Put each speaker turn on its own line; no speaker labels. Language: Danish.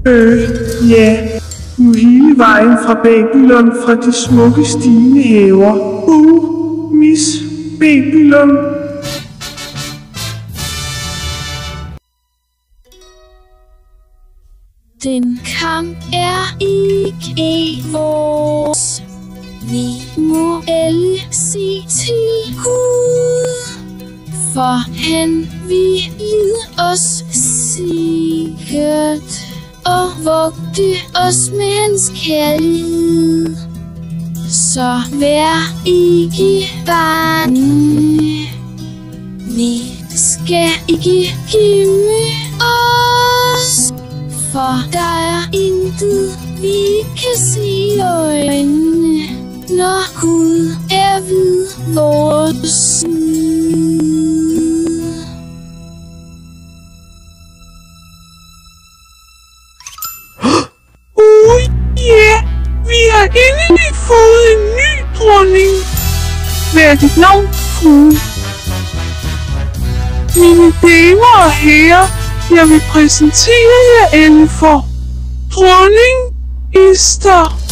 Ja. Nu hele vejen fra Babylon, fra de smukke stigende haver. Miss Babylon.
Den kamp er ikke vores. Vi må alle sige til Gud, for han vil lide os sikkert og vogte os med hans kærlighed. Så vær ikke bange, vi skal ikke gemme os, for der er intet vi kan se i øjnene, når Gud er ved vores side.
Vi har endelig fået en ny dronning. Hvad er dit navn, frue? Mine damer og herrer, jeg vil præsentere jer alle for dronning Esther.